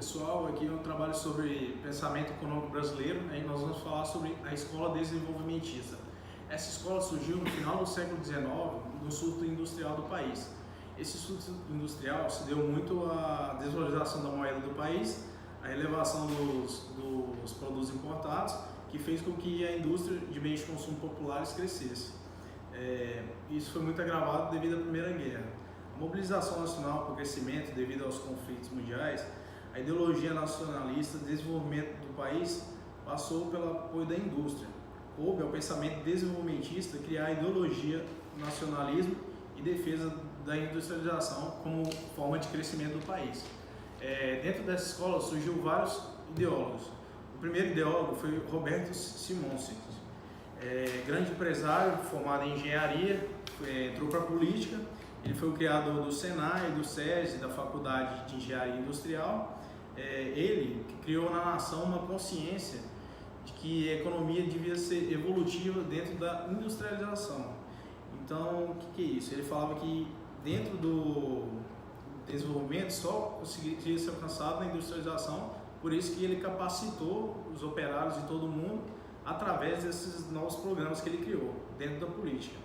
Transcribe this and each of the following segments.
pessoal, aqui é um trabalho sobre pensamento econômico brasileiro, e nós vamos falar sobre a escola desenvolvimentista. Essa escola surgiu no final do século XIX, no surto industrial do país. Esse surto industrial se deu muito à desvalorização da moeda do país, a elevação dos produtos importados, que fez com que a indústria de bens de consumo populares crescesse. Isso foi muito agravado devido à Primeira Guerra. A mobilização nacional para o crescimento devido aos conflitos mundiais, a ideologia nacionalista de desenvolvimento do país passou pelo apoio da indústria. Coube ao pensamento desenvolvimentista criar a ideologia nacionalismo e defesa da industrialização como forma de crescimento do país. Dentro dessa escola surgiu vários ideólogos. O primeiro ideólogo foi Roberto Simões, grande empresário formado em engenharia, entrou para a política. Ele foi o criador do Senai, do SESI, da Faculdade de Engenharia Industrial. Ele criou na nação uma consciência de que a economia devia ser evolutiva dentro da industrialização. Então, o que é isso? Ele falava que dentro do desenvolvimento só conseguiria ser alcançado na industrialização, por isso que ele capacitou os operários de todo mundo através desses novos programas que ele criou dentro da política.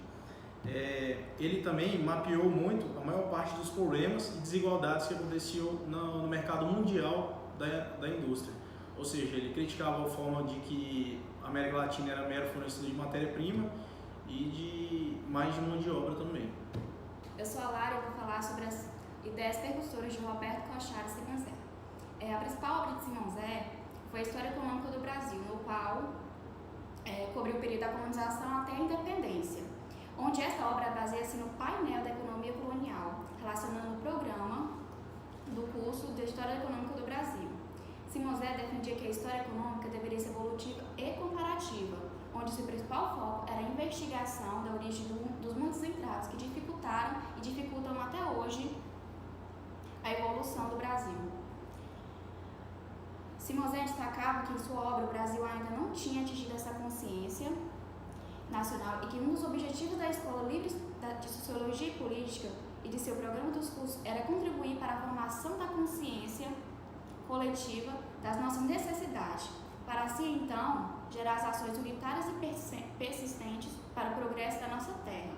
Ele também mapeou muito a maior parte dos problemas e desigualdades que aconteciam no mercado mundial da indústria. Ou seja, ele criticava a forma de que a América Latina era mero fornecedor de matéria-prima e mais de mão de obra também. Eu sou a Lara e vou falar sobre as ideias percussoras de Roberto Kochara Simões. A principal obra de Simões foi a História Econômica do Brasil, no qual cobriu o período da colonização até a independência, onde esta obra baseia-se no painel da economia colonial, relacionando o programa do curso de História Econômica do Brasil. Simões defendia que a história econômica deveria ser evolutiva e comparativa, onde seu principal foco era a investigação da origem dos mundos centrados que dificultaram e dificultam até hoje a evolução do Brasil. Simões destacava que em sua obra o Brasil ainda não tinha atingido essa consciência nacional e que um dos objetivos da Escola Livre de Sociologia e Política e de seu programa dos cursos era contribuir para a formação da consciência coletiva das nossas necessidades, para assim então gerar as ações unitárias e persistentes para o progresso da nossa terra.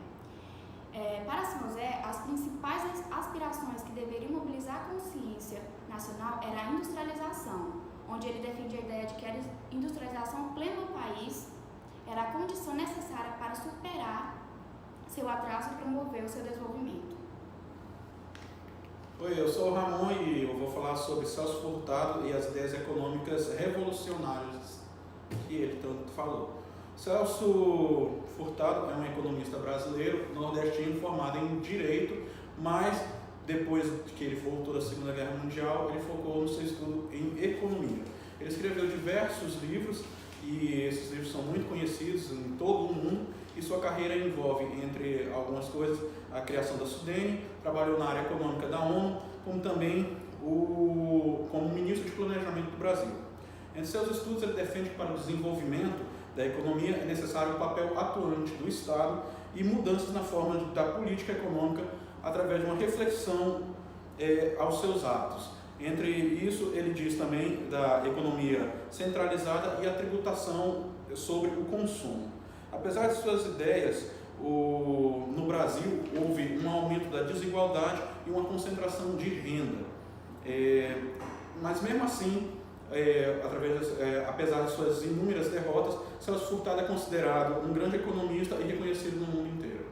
Para Simões, as principais aspirações que deveriam mobilizar a consciência nacional era a industrialização, onde ele defendia a ideia de que a industrialização plena do país era a condição necessária para superar seu atraso e promover o seu desenvolvimento. Oi, eu sou o Ramon e eu vou falar sobre Celso Furtado e as ideias econômicas revolucionárias que ele tanto falou. Celso Furtado é um economista brasileiro, nordestino, formado em Direito, mas depois que ele voltou da Segunda Guerra Mundial, ele focou no seu estudo em Economia. Ele escreveu diversos livros e esses livros são muito conhecidos em todo o mundo e sua carreira envolve, entre algumas coisas, a criação da Sudene, trabalhou na área econômica da ONU, como também como ministro de Planejamento do Brasil. Entre seus estudos, ele defende que para o desenvolvimento da economia é necessário o papel atuante do Estado e mudanças na forma da política econômica através de uma reflexão aos seus atos. Entre isso, ele diz também da economia centralizada e a tributação sobre o consumo. Apesar de suas ideias, no Brasil houve um aumento da desigualdade e uma concentração de renda. Mas mesmo assim, apesar de suas inúmeras derrotas, Celso Furtado é considerado um grande economista e reconhecido no mundo inteiro.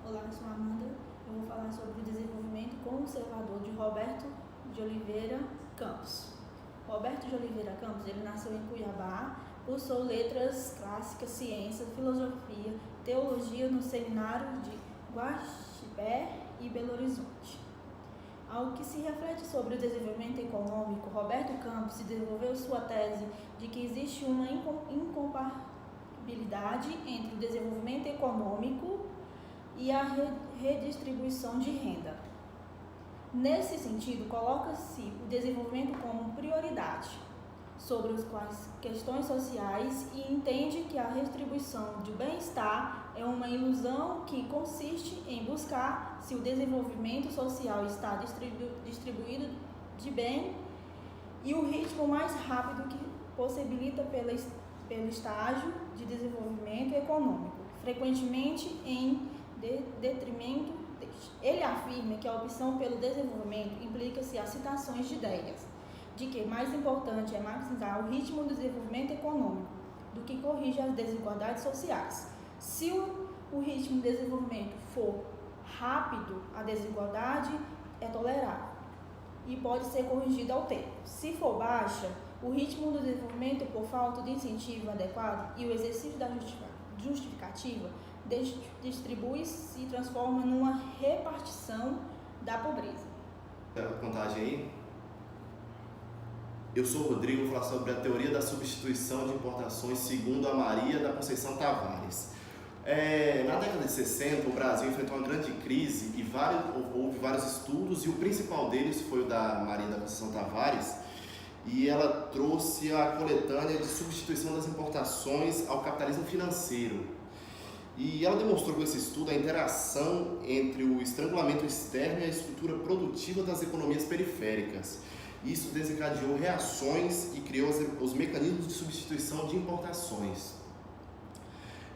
Olá, eu sou a Amanda. Eu vou falar sobre o desenvolvimento conservador de Roberto de Oliveira Campos. Roberto de Oliveira Campos, ele nasceu em Cuiabá, cursou letras clássicas, ciências, filosofia, teologia no seminário de Guaxibé e Belo Horizonte. Ao que se reflete sobre o desenvolvimento econômico, Roberto Campos desenvolveu sua tese de que existe uma incompatibilidade entre o desenvolvimento econômico e a redistribuição de renda. Nesse sentido, coloca-se o desenvolvimento como prioridade sobre as questões sociais e entende que a redistribuição de bem-estar é uma ilusão que consiste em buscar se o desenvolvimento social está distribuído de bem e o ritmo mais rápido que possibilita pelo estágio de desenvolvimento econômico, frequentemente em detrimento deste. Ele afirma que a opção pelo desenvolvimento implica-se as citações de ideias, de que mais importante é maximizar o ritmo do desenvolvimento econômico do que corrigir as desigualdades sociais. Se o ritmo de desenvolvimento for rápido, a desigualdade é tolerável e pode ser corrigida ao tempo. Se for baixa, o ritmo do desenvolvimento por falta de incentivo adequado e o exercício da justificativa distribui-se e transforma numa repartição da pobreza. A contagem aí. Eu sou o Rodrigo, vou falar sobre a teoria da substituição de importações segundo a Maria da Conceição Tavares. Na década de 60, o Brasil enfrentou uma grande crise e houve vários estudos, e o principal deles foi o da Maria da Conceição Tavares, e ela trouxe a coletânea de substituição das importações ao capitalismo financeiro. E ela demonstrou com esse estudo a interação entre o estrangulamento externo e a estrutura produtiva das economias periféricas. Isso desencadeou reações e criou os mecanismos de substituição de importações.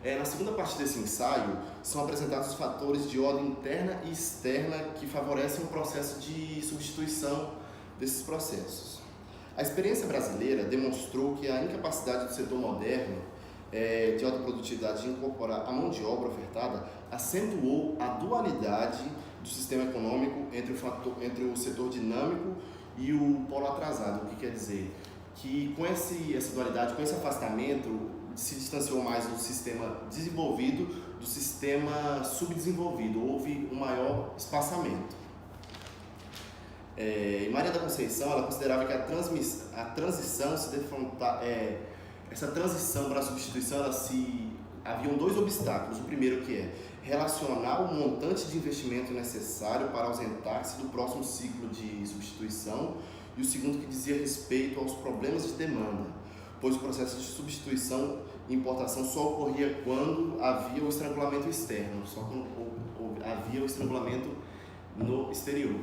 Na segunda parte desse ensaio, são apresentados os fatores de ordem interna e externa que favorecem o processo de substituição desses processos. A experiência brasileira demonstrou que a incapacidade do setor moderno de alta produtividade de incorporar a mão de obra ofertada acentuou a dualidade do sistema econômico entre o setor dinâmico e o polo atrasado. O que quer dizer? Que com essa dualidade, com esse afastamento, se distanciou mais do sistema desenvolvido do sistema subdesenvolvido, houve um maior espaçamento. E Maria da Conceição, ela considerava que a transição essa transição para a substituição, haviam dois obstáculos. O primeiro que é relacionar o montante de investimento necessário para ausentar-se do próximo ciclo de substituição, e o segundo que dizia respeito aos problemas de demanda, pois o processo de substituição e importação só ocorria quando havia o estrangulamento externo, só quando havia o estrangulamento no exterior.